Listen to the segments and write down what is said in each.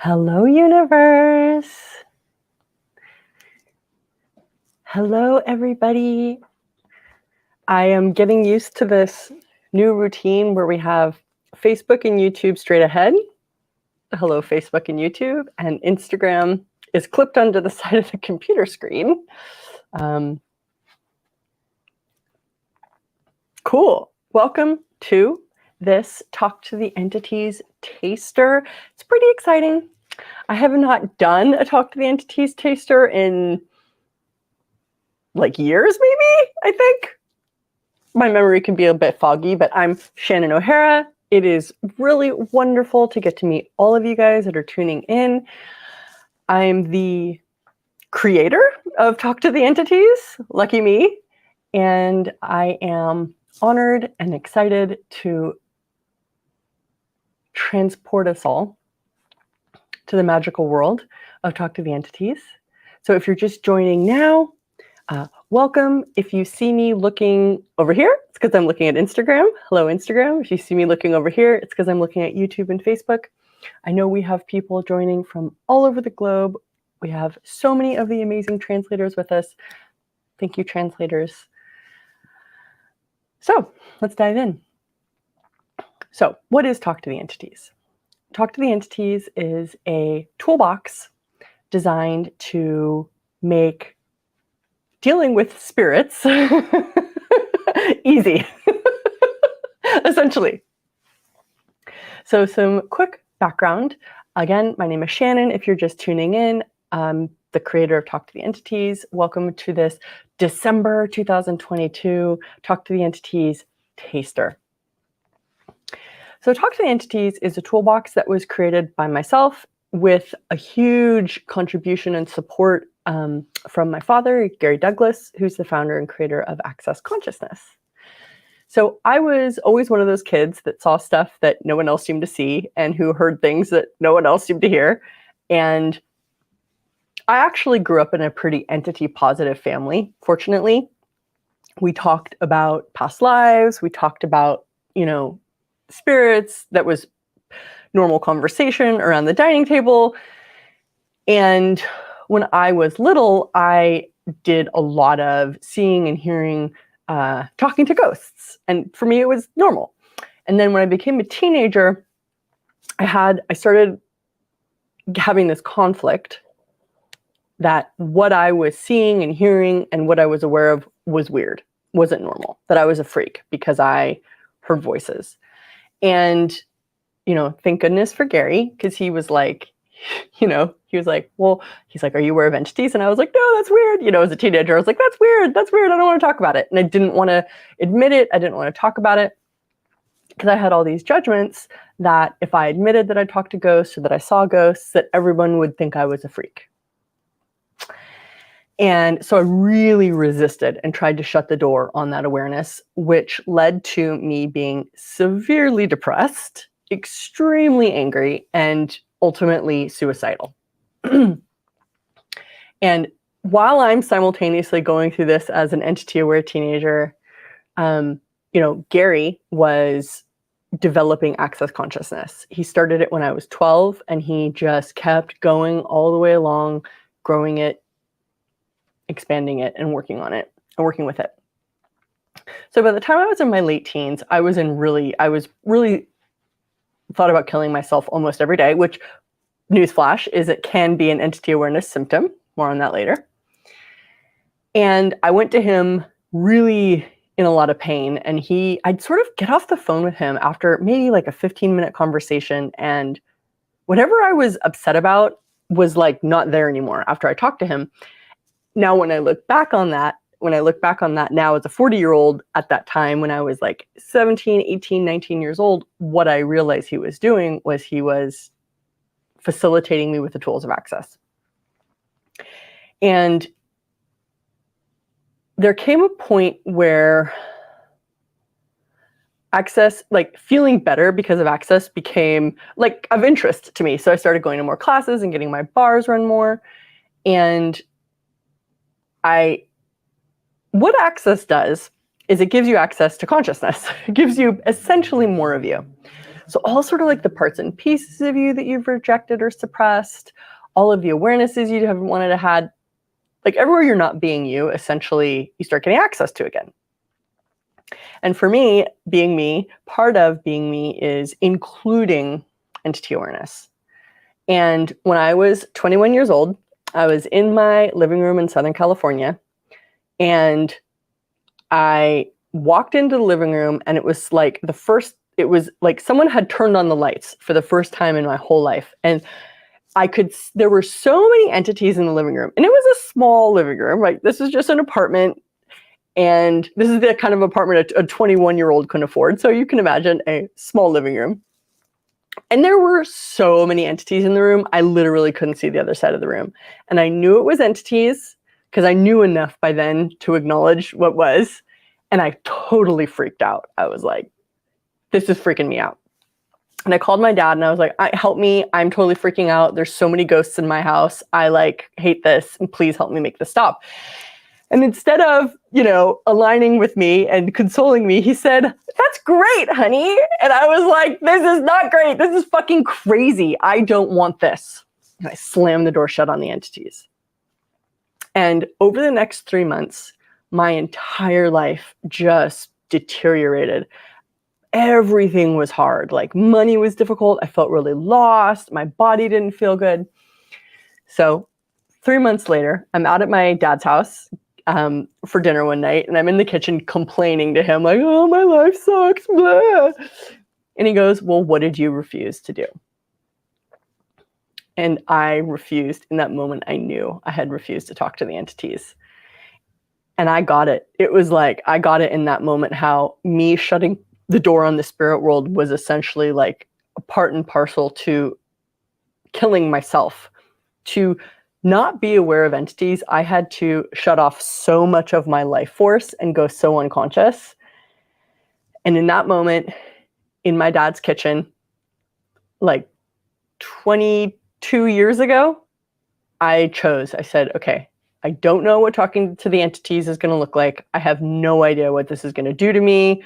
Hello, universe. Hello, everybody. I am getting used to this new routine where we have Facebook and YouTube straight ahead. Hello, Facebook and YouTube. And Instagram is clipped onto the side of the computer screen. Cool. Welcome to this Talk to the Entities taster. It's pretty exciting. I have not done a Talk to the Entities taster in like years, maybe, I think. My memory can be a bit foggy, but I'm Shannon O'Hara. It is really wonderful to get to meet all of you guys that are tuning in. I'm the creator of Talk to the Entities, lucky me, and I am honored and excited to transport us all to the magical world of Talk to the Entities. So if you're just joining now, welcome. If you see me looking over here, it's because I'm looking at Instagram. Hello, Instagram. If you see me looking over here, it's because I'm looking at YouTube and Facebook. I know we have people joining from all over the globe. We have so many of the amazing translators with us. Thank you, translators. So let's dive in. So what is Talk to the Entities? Talk to the Entities is a toolbox designed to make dealing with spirits easy, essentially. So some quick background. Again, my name is Shannon. If you're just tuning in, I'm the creator of Talk to the Entities. Welcome to this December 2022 Talk to the Entities taster. So Talk to the Entities is a toolbox that was created by myself with a huge contribution and support from my father, Gary Douglas, who's the founder and creator of Access Consciousness. So I was always one of those kids that saw stuff that no one else seemed to see and who heard things that no one else seemed to hear. And I actually grew up in a pretty entity positive family, fortunately. We talked about past lives. We talked about, spirits. That was normal conversation around the dining table. And when I was little, I did a lot of seeing and hearing, talking to ghosts. And for me, it was normal. And then when I became a teenager, I started having this conflict that what I was seeing and hearing and what I was aware of was weird, wasn't normal, that I was a freak because I heard voices. And, thank goodness for Gary, because he was like, he's like, are you aware of entities? And I was like, no, that's weird. As a teenager, I was like, that's weird. I don't want to talk about it. And I didn't want to admit it. I didn't want to talk about it because I had all these judgments that if I admitted that I talked to ghosts or that I saw ghosts, that everyone would think I was a freak. And so I really resisted and tried to shut the door on that awareness, which led to me being severely depressed, extremely angry, and ultimately suicidal. And while I'm simultaneously going through this as an entity-aware teenager, Gary was developing Access Consciousness. He started it when I was 12, and he just kept going all the way along, growing it, expanding it, and working on it, and working with it. So by the time I was in my late teens, I was really thought about killing myself almost every day, which, newsflash, is it can be an entity awareness symptom. More on that later. And I went to him really in a lot of pain, and I'd sort of get off the phone with him after maybe like a 15-minute conversation, and whatever I was upset about was like not there anymore after I talked to him. Now, when I look back on that now as a 40-year-old, at that time when I was like 17, 18, 19 years old, what I realized he was doing was he was facilitating me with the tools of access. And there came a point where access, like feeling better because of access, became like of interest to me. So I started going to more classes and getting my bars run more. And what access does is it gives you access to consciousness. It gives you essentially more of you. So all sort of like the parts and pieces of you that you've rejected or suppressed, all of the awarenesses you haven't wanted to had, like everywhere you're not being you, essentially you start getting access to again. And for me, being me, part of being me is including entity awareness. And when I was 21 years old, I was in my living room in Southern California, and I walked into the living room, and it was like someone had turned on the lights for the first time in my whole life. And there were so many entities in the living room, and it was a small living room, right? This is just an apartment. And this is the kind of apartment a 21-year-old couldn't afford. So you can imagine a small living room. And there were so many entities in the room, I literally couldn't see the other side of the room. And I knew it was entities because I knew enough by then to acknowledge what was. And I totally freaked out. I was like, this is freaking me out. And I called my dad and I was like, help me. I'm totally freaking out. There's so many ghosts in my house. I hate this. And please help me make this stop. And instead of, aligning with me and consoling me, he said, that's great, honey. And I was like, this is not great. This is fucking crazy. I don't want this. And I slammed the door shut on the entities. And over the next 3 months, my entire life just deteriorated. Everything was hard. Like money was difficult. I felt really lost. My body didn't feel good. So 3 months later, I'm out at my dad's house for dinner one night, and I'm in the kitchen complaining to him like, oh, my life sucks, blah. And he goes, well, what did you refuse to do? And I refused. In that moment, I knew I had refused to talk to the entities. And I got it. It was like, I got it in that moment, how me shutting the door on the spirit world was essentially like a part and parcel to killing myself. To not be aware of entities, I had to shut off so much of my life force and go so unconscious. And in that moment, in my dad's kitchen, like 22 years ago, I said, okay, I don't know what talking to the entities is going to look like. I have no idea what this is going to do to me.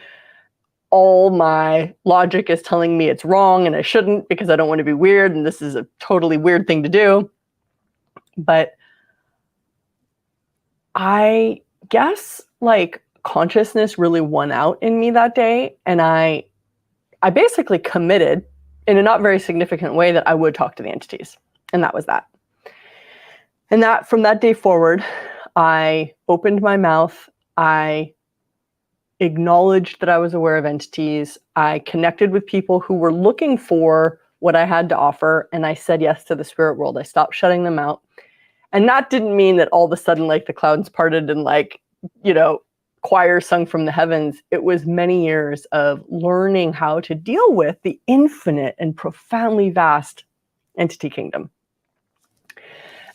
All my logic is telling me it's wrong and I shouldn't because I don't want to be weird, and this is a totally weird thing to do. But I guess consciousness really won out in me that day. And I basically committed in a not very significant way that I would talk to the entities. And that was that. And that from that day forward, I opened my mouth. I acknowledged that I was aware of entities. I connected with people who were looking for what I had to offer. And I said yes to the spirit world. I stopped shutting them out. And that didn't mean that all of a sudden, the clouds parted and choir sung from the heavens. It was many years of learning how to deal with the infinite and profoundly vast entity kingdom.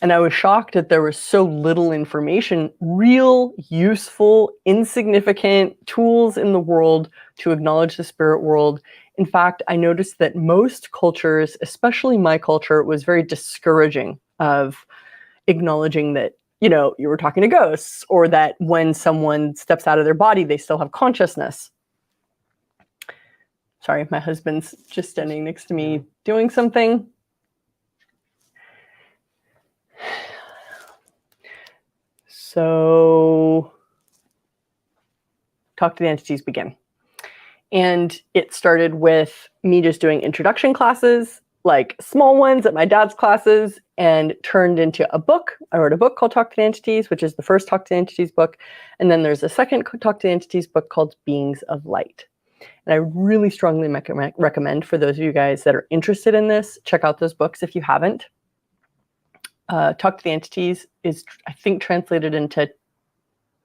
And I was shocked that there was so little information, real, useful, insignificant tools in the world to acknowledge the spirit world. In fact, I noticed that most cultures, especially my culture, was very discouraging of acknowledging that, you were talking to ghosts, or that when someone steps out of their body, they still have consciousness. Sorry, my husband's just standing next to me doing something. So, Talk to the Entities began. And it started with me just doing introduction classes, small ones at my dad's classes, and turned into a book. I wrote a book called Talk to the Entities, which is the first Talk to the Entities book. And then there's a second Talk to the Entities book called Beings of Light. And I really strongly recommend for those of you guys that are interested in this, check out those books if you haven't. Talk to the Entities is, I think, translated into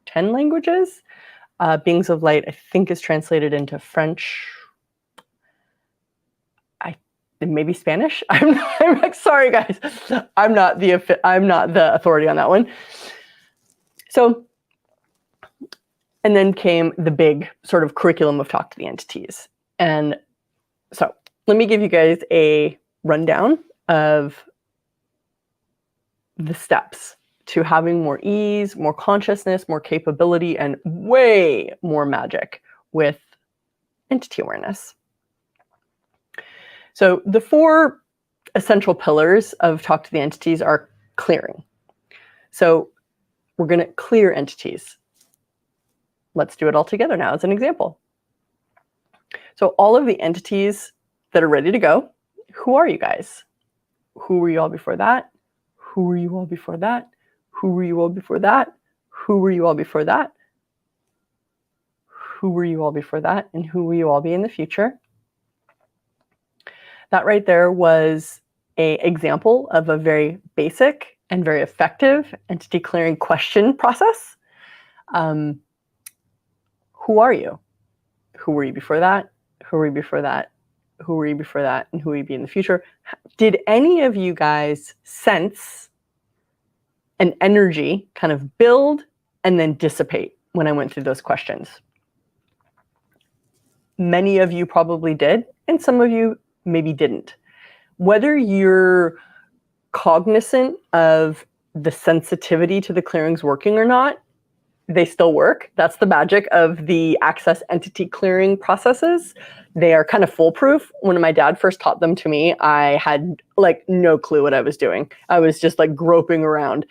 10 languages. Beings of Light, I think, is translated into French, maybe Spanish. I'm sorry, guys. I'm not the authority on that one. So, and then came the big sort of curriculum of Talk to the Entities. And so let me give you guys a rundown of the steps to having more ease, more consciousness, more capability, and way more magic with entity awareness. So the 4 essential pillars of Talk to the Entities are clearing. So we're going to clear entities. Let's do it all together now as an example. So all of the entities that are ready to go, who are you guys? Who were you all before that? Who were you all before that? Who were you all before that? Who were you all before that? Who were you all before that? And who will you all be in the future? That right there was an example of a very basic and very effective entity clearing question process. Who are you? Who were you before that? Who were you before that? Who were you before that? And who will you be in the future? Did any of you guys sense an energy kind of build and then dissipate when I went through those questions? Many of you probably did, and some of you maybe didn't. Whether you're cognizant of the sensitivity to the clearings working or not, they still work. That's the magic of the access entity clearing processes. They are kind of foolproof. When my dad first taught them to me, I had like no clue what I was doing. I was just like groping around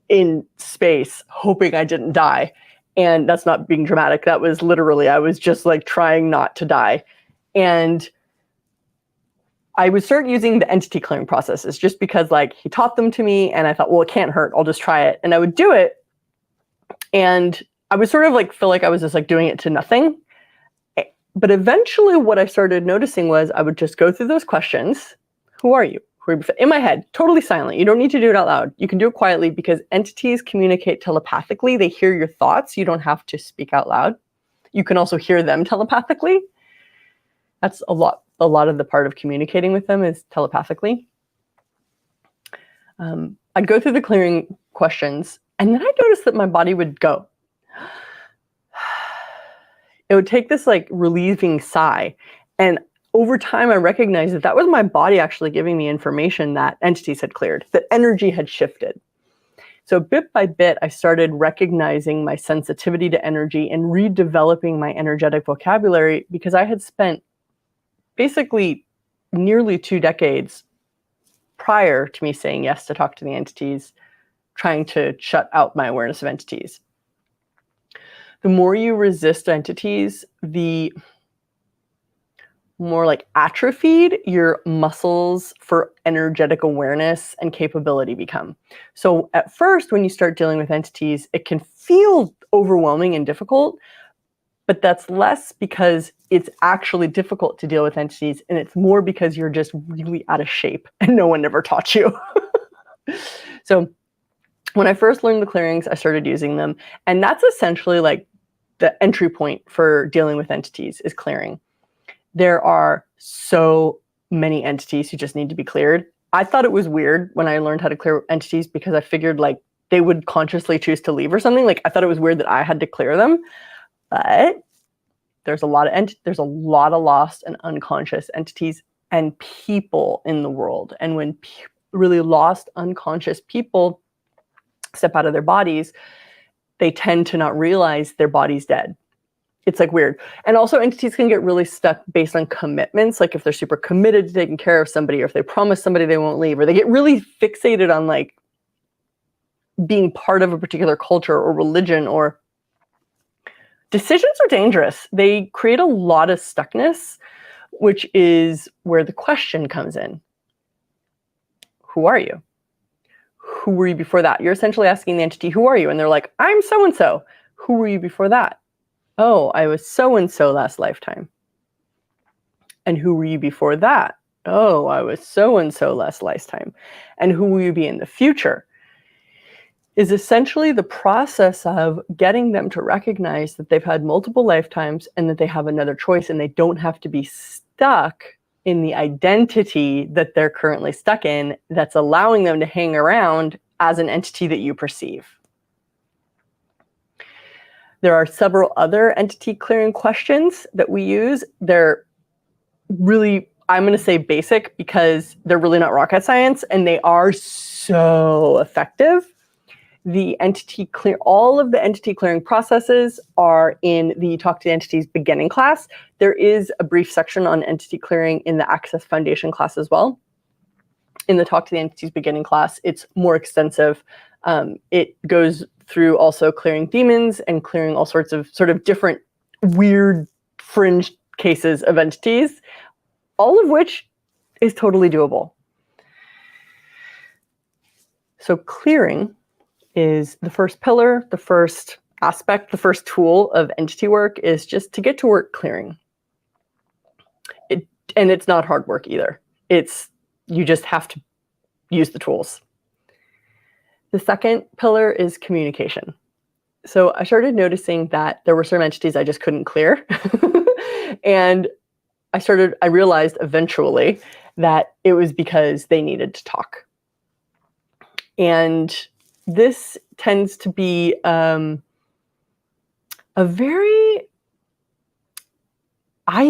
in space, hoping I didn't die. And that's not being dramatic. That was literally, I was just like trying not to die. And I would start using the entity clearing processes just because like he taught them to me and I thought, well, it can't hurt. I'll just try it. And I would do it. And I would sort of like feel like I was just like doing it to nothing. But eventually what I started noticing was I would just go through those questions. Who are you? Who are you? In my head, totally silent. You don't need to do it out loud. You can do it quietly because entities communicate telepathically. They hear your thoughts. You don't have to speak out loud. You can also hear them telepathically. That's a lot of the part of communicating with them is telepathically. I'd go through the clearing questions and then I noticed that my body would go. It would take this like relieving sigh. And over time, I recognized that that was my body actually giving me information that entities had cleared, that energy had shifted. So bit by bit, I started recognizing my sensitivity to energy and redeveloping my energetic vocabulary because I had spent basically nearly 2 decades prior to me saying yes to talk to the entities, trying to shut out my awareness of entities. The more you resist entities, the more like atrophied your muscles for energetic awareness and capability become. So at first, when you start dealing with entities, it can feel overwhelming and difficult, but that's less because it's actually difficult to deal with entities, and it's more because you're just really out of shape and no one ever taught you. So when I first learned the clearings, I started using them, and that's essentially like the entry point for dealing with entities is clearing. There are so many entities who just need to be cleared. I thought it was weird when I learned how to clear entities because I figured like they would consciously choose to leave or something. Like I thought it was weird that I had to clear them, but there's a lot of lost and unconscious entities and people in the world. And when really lost, unconscious people step out of their bodies, they tend to not realize their body's dead. It's like weird. And also entities can get really stuck based on commitments. Like if they're super committed to taking care of somebody, or if they promise somebody they won't leave, or they get really fixated on like being part of a particular culture or religion, or decisions are dangerous. They create a lot of stuckness, which is where the question comes in. Who are you? Who were you before that? You're essentially asking the entity, who are you? And they're like, I'm so-and-so. Who were you before that? Oh, I was so-and-so last lifetime. And who were you before that? Oh, I was so-and-so last lifetime. And who will you be in the future? Is essentially the process of getting them to recognize that they've had multiple lifetimes and that they have another choice and they don't have to be stuck in the identity that they're currently stuck in that's allowing them to hang around as an entity that you perceive. There are several other entity clearing questions that we use. They're really, I'm going to say basic because they're really not rocket science and they are so effective. All of the entity clearing processes are in the Talk to the Entities beginning class. There is a brief section on entity clearing in the Access Foundation class as well. In the Talk to the Entities beginning class, it's more extensive. It goes through also clearing demons and clearing all sorts of sort of different weird fringe cases of entities, all of which is totally doable. So clearing is the first pillar, the first aspect, the first tool of entity work is just to get to work clearing. And it's not hard work either. You just have to use the tools. The second pillar is communication. So I started noticing that there were certain entities I just couldn't clear. And I realized eventually that it was because they needed to talk. And this tends to be I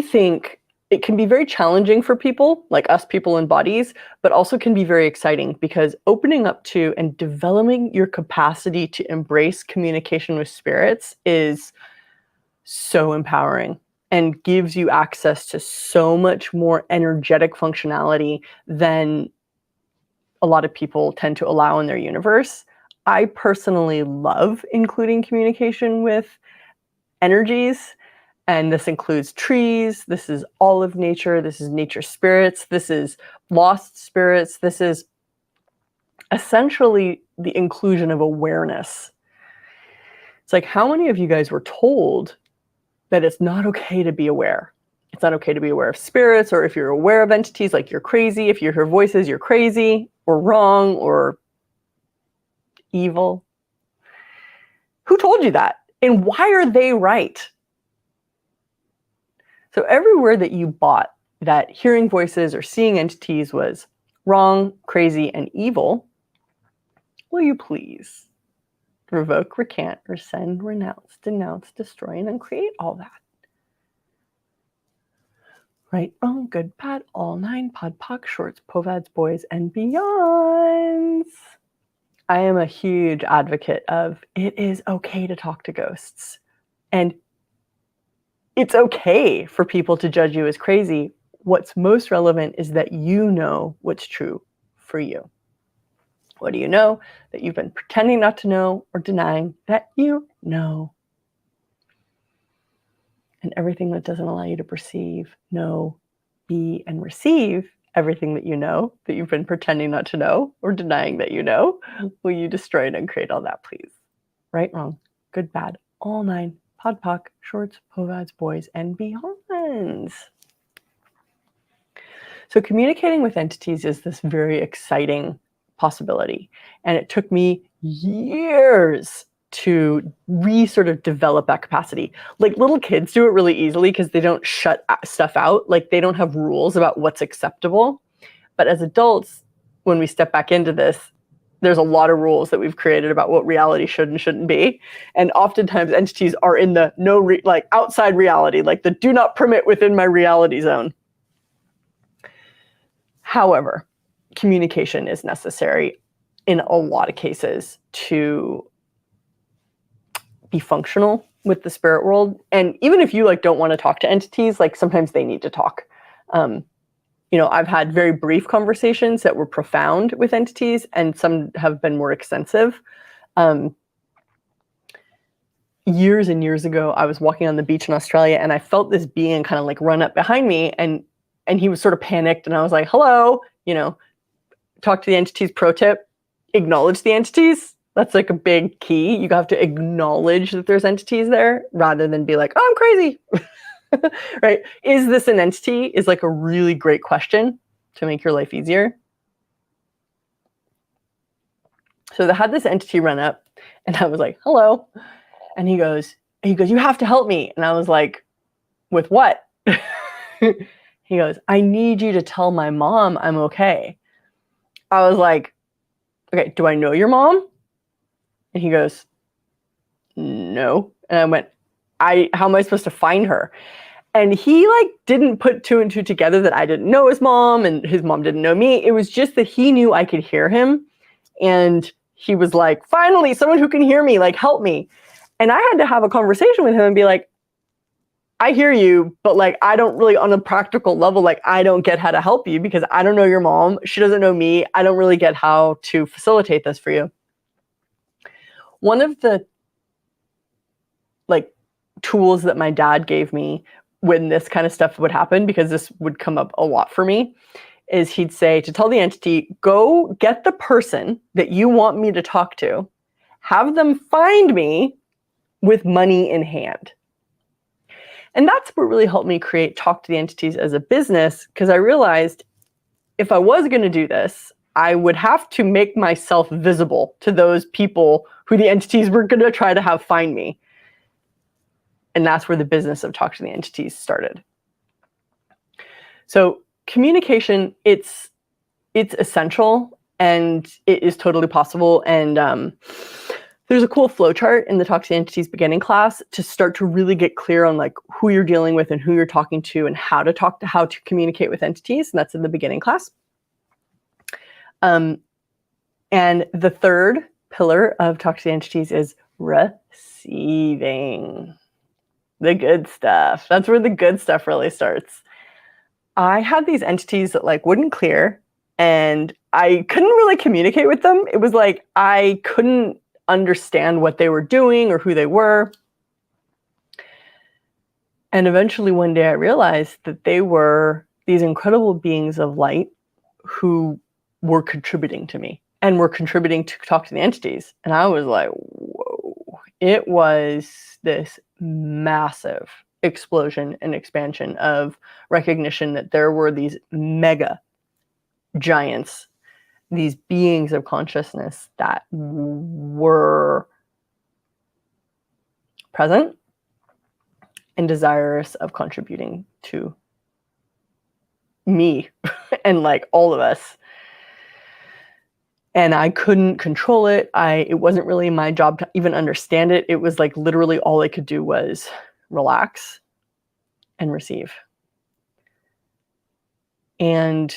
think it can be very challenging for people, like us people in bodies, but also can be very exciting because opening up to and developing your capacity to embrace communication with spirits is so empowering and gives you access to so much more energetic functionality than a lot of people tend to allow in their universe. I personally love including communication with energies, and this includes trees, this is all of nature, this is nature spirits, this is lost spirits, this is essentially the inclusion of awareness. It's like, how many of you guys were told that it's not okay to be aware? It's not okay to be aware of spirits, or if you're aware of entities, like you're crazy. If you hear voices, you're crazy, or wrong, or evil. Who told you that? And why are they right? So everywhere that you bought that hearing voices or seeing entities was wrong, crazy, and evil, will you please revoke, recant, rescind, renounce, denounce, destroy, and uncreate all that? Right, wrong, good, bad, all nine, pod, poc, shorts, povads, boys, and beyonds. I am a huge advocate of it is okay to talk to ghosts. And it's okay for people to judge you as crazy. What's most relevant is that you know what's true for you. What do you know that you've been pretending not to know or denying that you know? And everything that doesn't allow you to perceive, know, be, and receive everything that you know that you've been pretending not to know or denying that you know, will you destroy and uncreate all that, please? Right, wrong, good, bad, all nine, pod, poc, shorts, povads, boys, and beyonds. So communicating with entities is this very exciting possibility. And it took me years to sort of develop that capacity. Like little kids do it really easily because they don't shut stuff out. Like they don't have rules about what's acceptable. But as adults, when we step back into this, there's a lot of rules that we've created about what reality should and shouldn't be. And oftentimes entities are in the like outside reality, like the do not permit within my reality zone. However, communication is necessary in a lot of cases to be functional with the spirit world. And even if you don't want to talk to entities, sometimes they need to talk. I've had very brief conversations that were profound with entities, and some have been more extensive. Years and years ago, I was walking on the beach in Australia, and I felt this being kind of run up behind me, and he was sort of panicked, and I was like, hello, talk to the entities. Pro tip, acknowledge the entities. That's a big key. You have to acknowledge that there's entities there rather than be like, oh, I'm crazy. Right? Is this an entity? Is a really great question to make your life easier. So they had this entity run up, and I was like, hello. And he goes, you have to help me. And I was like, with what? He goes, I need you to tell my mom I'm okay. I was like, okay, do I know your mom? And he goes, no. And I went, how am I supposed to find her? And he didn't put two and two together that I didn't know his mom and his mom didn't know me. It was just that he knew I could hear him. And he was like, finally, someone who can hear me, like, help me. And I had to have a conversation with him and be like, I hear you, but like, I don't really, on a practical level, like, I don't get how to help you because I don't know your mom. She doesn't know me. I don't really get how to facilitate this for you. One of the like tools that my dad gave me when this kind of stuff would happen, because this would come up a lot for me, is he'd say to tell the entity, go get the person that you want me to talk to, have them find me with money in hand. And that's what really helped me create Talk to the Entities as a business, because I realized if I was going to do this, I would have to make myself visible to those people who the entities were going to try to have find me. And that's where the business of Talk to the Entities started. So communication, it's essential and it is totally possible. And there's a cool flowchart in the Talk to the Entities beginning class to start to really get clear on like who you're dealing with and who you're talking to and how to communicate with entities. And that's in the beginning class. And the third pillar of Talk to the Entities is receiving. The good stuff. That's where the good stuff really starts. I had these entities that like wouldn't clear and I couldn't really communicate with them. It was like I couldn't understand what they were doing or who they were. And eventually one day I realized that they were these incredible beings of light who were contributing to me and were contributing to Talk to the Entities. And I was like, whoa. It was this massive explosion and expansion of recognition that there were these mega giants, these beings of consciousness that were present and desirous of contributing to me and like all of us. And I couldn't control it. It wasn't really my job to even understand it. It was like literally all I could do was relax and receive. And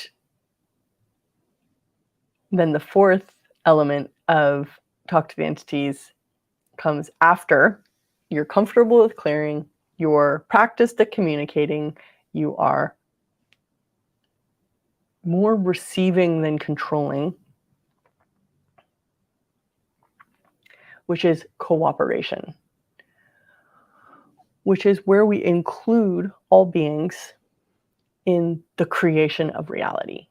then the fourth element of Talk to the Entities comes after you're comfortable with clearing, you're practiced at communicating, you are more receiving than controlling, which is cooperation, which is where we include all beings in the creation of reality.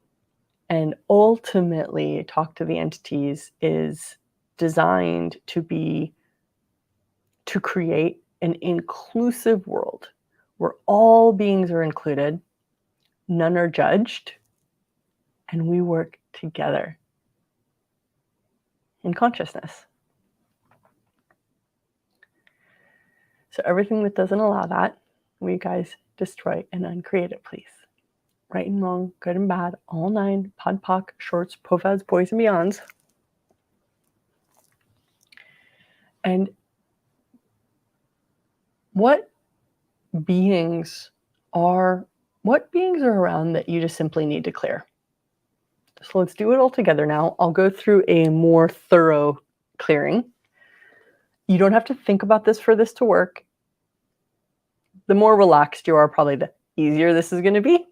And ultimately, Talk to the Entities is designed to create an inclusive world where all beings are included, none are judged, and we work together in consciousness. So everything that doesn't allow that, we guys destroy and uncreate it, please. Right and wrong, good and bad, all nine, pod, poc, shorts, pofads, boys, and beyonds. And what beings are around that you just simply need to clear? So let's do it all together now. I'll go through a more thorough clearing. You don't have to think about this for this to work. The more relaxed you are, probably the easier this is going to be.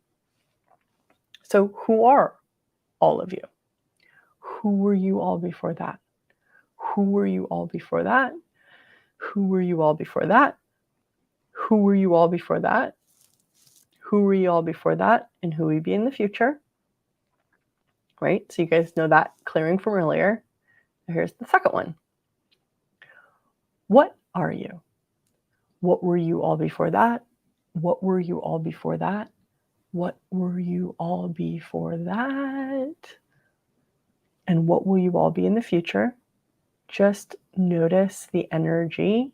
So who are all of you? Who were you all before that? Who were you all before that? Who were you all before that? Who were you all before that? Who were you all before that? And who will you be in the future? Right? So you guys know that clearing from earlier. Here's the second one. What are you? What were you all before that? What were you all before that? What were you all before that? And what will you all be in the future? Just notice the energy.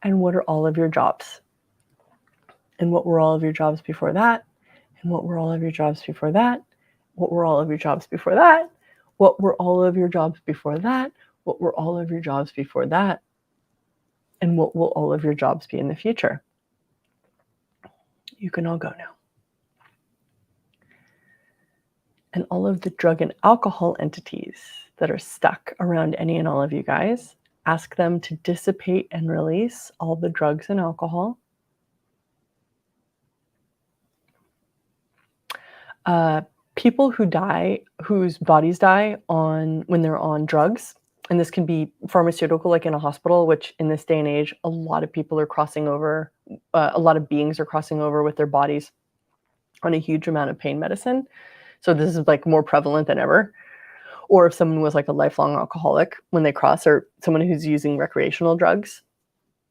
And what are all of your jobs? And what were all of your jobs before that? And what were all of your jobs before that? What were all of your jobs before that? What were all of your jobs before that? What were all of your jobs before that? And what will all of your jobs be in the future? You can all go now. And all of the drug and alcohol entities that are stuck around any and all of you guys, ask them to dissipate and release all the drugs and alcohol. People who die, whose bodies die when they're on drugs, and this can be pharmaceutical, like in a hospital, which in this day and age, a lot of people are crossing over, a lot of beings are crossing over with their bodies on a huge amount of pain medicine. So this is like more prevalent than ever. Or if someone was like a lifelong alcoholic when they cross, or someone who's using recreational drugs,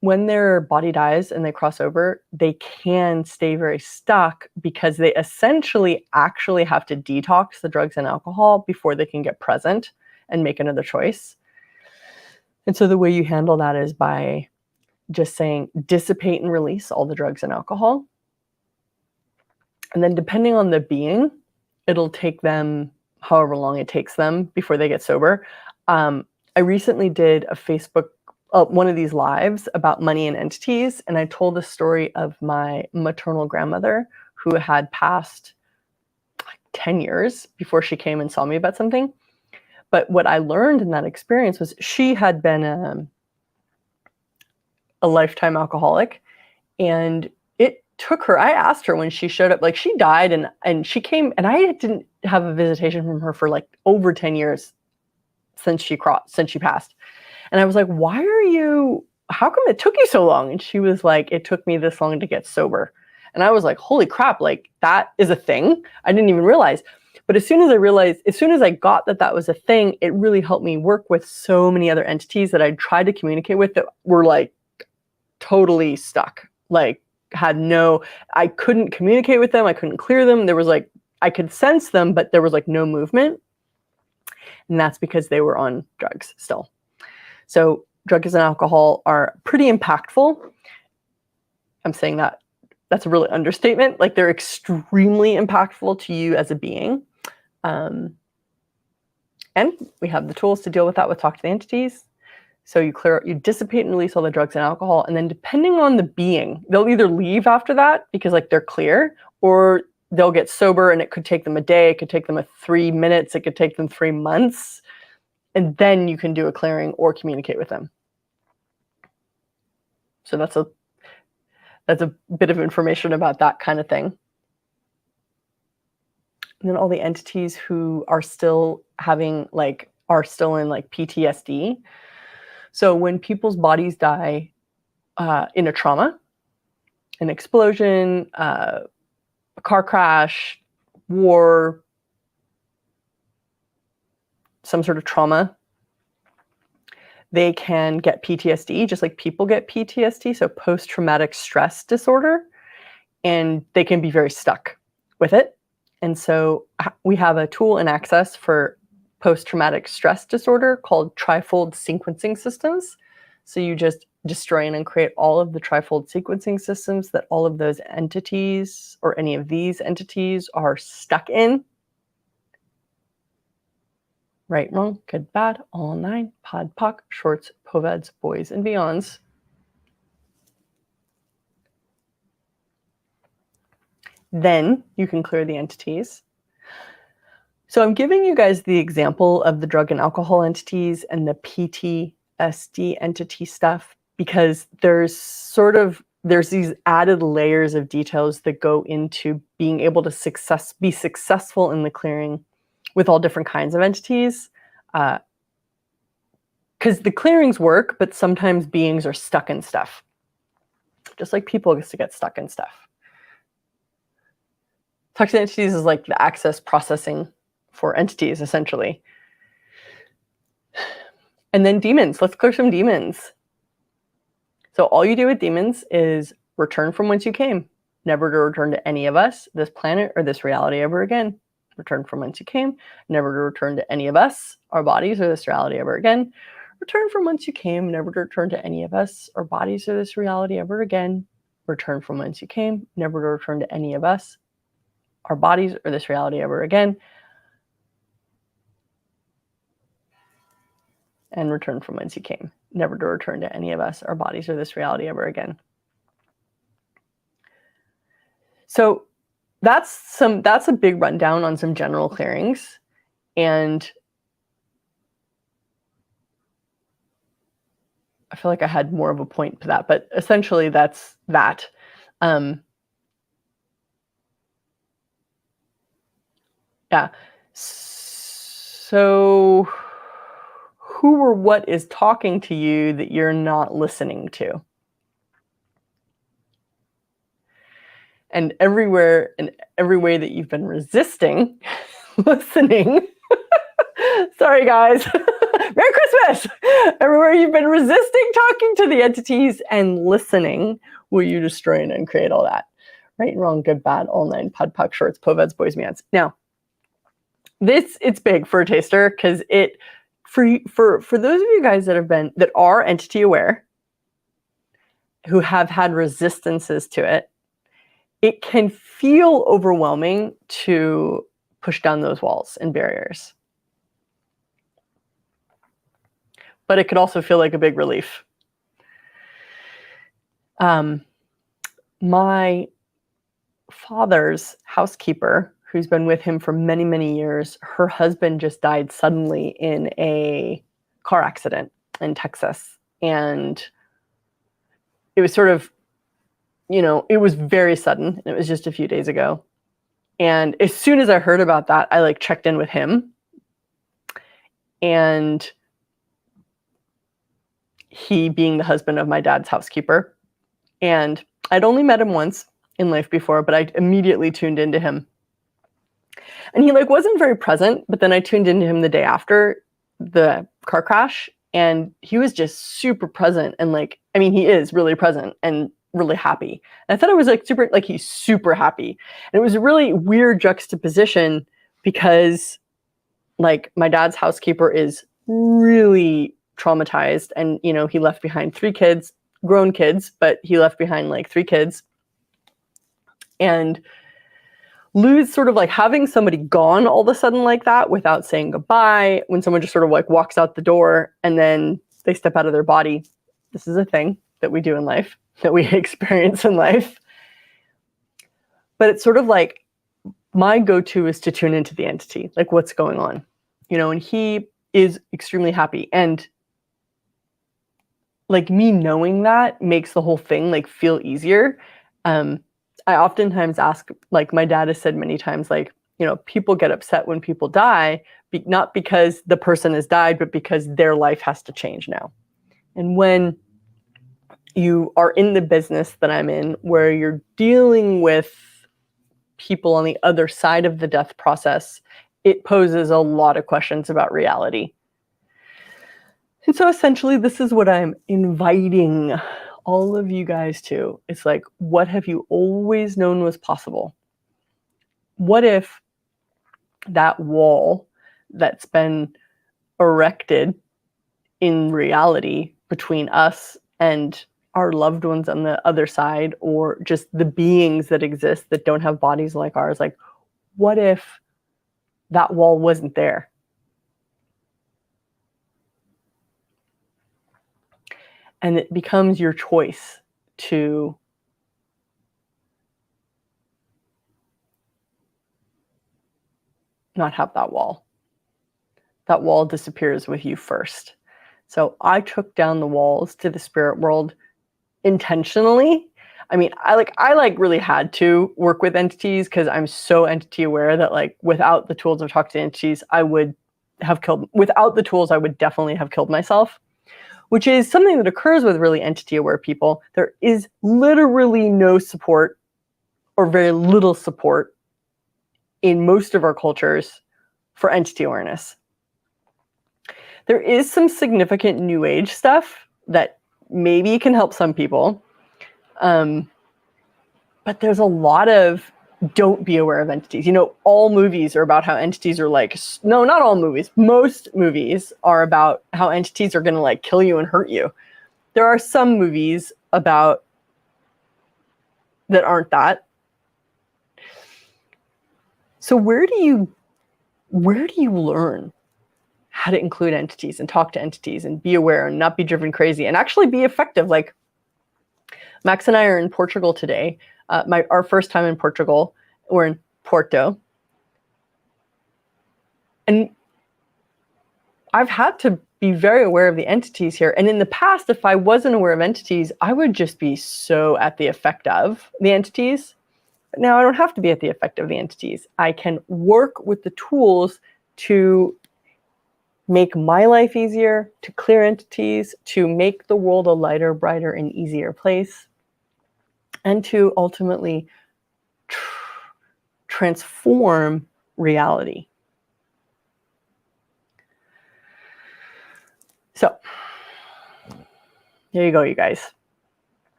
when their body dies and they cross over, they can stay very stuck because they essentially actually have to detox the drugs and alcohol before they can get present and make another choice. And so the way you handle that is by just saying, dissipate and release all the drugs and alcohol. And then depending on the being, it'll take them however long it takes them before they get sober. I recently did a Facebook, one of these lives about money and entities, and I told the story of my maternal grandmother who had passed like 10 years before she came and saw me about something. But what I learned in that experience was she had been a lifetime alcoholic, and it took her, I asked her when she showed up, like she died and she came, and I didn't have a visitation from her for like over 10 years since she passed. And I was like, how come it took you so long? And she was like, it took me this long to get sober. And I was like, holy crap, like that is a thing. I didn't even realize. But as soon as I got that was a thing, it really helped me work with so many other entities that I tried to communicate with that were like totally stuck. Like I couldn't communicate with them. I couldn't clear them. There was like, I could sense them, but there was like no movement. And that's because they were on drugs still. So drugs and alcohol are pretty impactful. I'm saying that's a really understatement. Like they're extremely impactful to you as a being. And we have the tools to deal with that with Talk to the Entities. So you dissipate and release all the drugs and alcohol. And then depending on the being, they'll either leave after that because like they're clear, or they'll get sober and it could take them a day. It could take them 3 minutes. It could take them 3 months. And then you can do a clearing or communicate with them. So that's a bit of information about that kind of thing. And then all the entities who are still in like PTSD. So when people's bodies die in a trauma, an explosion, a car crash, war, some sort of trauma, they can get PTSD, just like people get PTSD, so post-traumatic stress disorder, and they can be very stuck with it. And so we have a tool in Access for post-traumatic stress disorder called trifold sequencing systems. So you just destroy and uncreate all of the trifold sequencing systems that all of those entities or any of these entities are stuck in. Right, wrong, good, bad, all 9, pod, poc, shorts, poveds, boys, and beyonds. Then you can clear the entities. So I'm giving you guys the example of the drug and alcohol entities and the PTSD entity stuff because there's these added layers of details that go into being able to be successful in the clearing with all different kinds of entities. Because the clearings work, but sometimes beings are stuck in stuff. Just like people used to get stuck in stuff. Talk to the Entities is like the access processing for entities, essentially. And then demons. Let's clear some demons. So all you do with demons is return from whence you came, never to return to any of us, this planet, or this reality ever again. Return from whence you came, never to return to any of us, our bodies, or this reality ever again. Return from whence you came, never to return to any of us, our bodies, or this reality ever again. Return from whence you came, never to return to any of us, our bodies, or this reality ever again. And return from whence you came, never to return to any of us, our bodies, or this reality ever again. So that's a big rundown on some general clearings. And I feel like I had more of a point to that, but essentially that's that. Yeah. So who or what is talking to you that you're not listening to? And everywhere, in every way that you've been resisting listening. Sorry, guys. Merry Christmas! Everywhere you've been resisting talking to the entities and listening, will you destroy and uncreate all that? Right and wrong, good, bad, all nine, pod, poc, shorts, poveds, boys, meows. Now, it's big for a taster because it for those of you guys that are entity aware, who have had resistances to it, it can feel overwhelming to push down those walls and barriers. But it could also feel like a big relief. My father's housekeeper, who's been with him for many, many years, her husband just died suddenly in a car accident in Texas. And it was sort of, it was very sudden. It was just a few days ago. And as soon as I heard about that, I checked in with him. And he being the husband of my dad's housekeeper. And I'd only met him once in life before, but I immediately tuned into him. And he wasn't very present, but then I tuned into him the day after the car crash, and he was just super present and he is really present and really happy. And I thought it was he's super happy. And it was a really weird juxtaposition because my dad's housekeeper is really traumatized, and he left behind 3 kids, grown kids, but he left behind 3 kids. And lose sort of having somebody gone all of a sudden like that without saying goodbye, when someone just sort of walks out the door and then they step out of their body. This is a thing that we do in life, that we experience in life. But it's sort of my go-to is to tune into the entity, what's going on, and he is extremely happy. And me knowing that makes the whole thing feel easier. I oftentimes ask, my dad has said many times, people get upset when people die, not because the person has died, but because their life has to change now. And when you are in the business that I'm in, where you're dealing with people on the other side of the death process, it poses a lot of questions about reality. And so essentially, this is what I'm inviting all of you guys to. It's what have you always known was possible? What if that wall that's been erected in reality between us and our loved ones on the other side, or just the beings that exist that don't have bodies like ours, what if that wall wasn't there? And it becomes your choice to not have that wall. That wall disappears with you first. So I took down the walls to the spirit world intentionally. I really had to work with entities because I'm so entity aware that without the tools of talk to entities, without the tools, I would definitely have killed myself. Which is something that occurs with really entity-aware people. There is literally no support or very little support in most of our cultures for entity awareness. There is some significant New Age stuff that maybe can help some people, but there's a lot of don't be aware of entities. All movies are about how entities are no, not all movies. Most movies are about how entities are going to kill you and hurt you. There are some movies about that aren't that. So where do you learn how to include entities and talk to entities and be aware and not be driven crazy and actually be effective? Max and I are in Portugal today. Our first time in Portugal. we're in Porto. And I've had to be very aware of the entities here. And in the past, if I wasn't aware of entities, I would just be so at the effect of the entities. But now I don't have to be at the effect of the entities. I can work with the tools to make my life easier, to clear entities, to make the world a lighter, brighter, and easier place, and to ultimately transform reality. So there you go, you guys.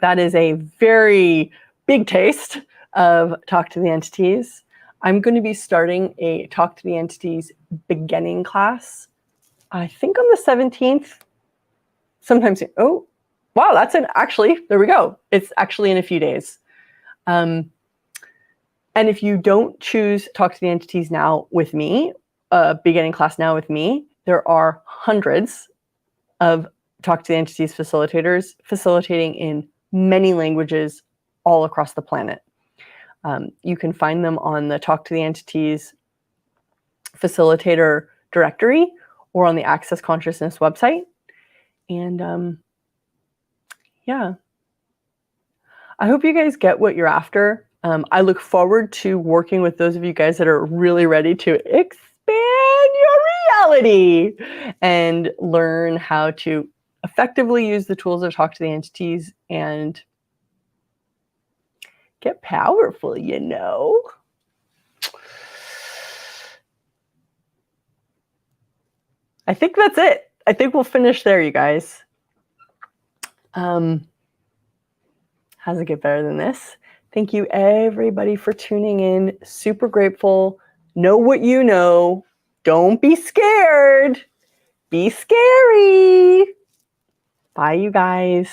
That is a very big taste of Talk to the Entities. I'm going to be starting a Talk to the Entities beginning class, I think on the 17th. Sometimes, oh, wow, that's actually, there we go. It's actually in a few days. And if you don't choose Talk to the Entities now with me, beginning class now with me, there are hundreds of Talk to the Entities facilitators facilitating in many languages all across the planet. You can find them on the Talk to the Entities facilitator directory or on the Access Consciousness website. And yeah, I hope you guys get what you're after. I look forward to working with those of you guys that are really ready to expand your reality and learn how to effectively use the tools of Talk to the Entities and get powerful, you know. I think that's it. I think we'll finish there, you guys. How's it get better than this? Thank you, everybody, for tuning in. Super grateful. Know what you know. Don't be scared. Be scary. Bye, you guys.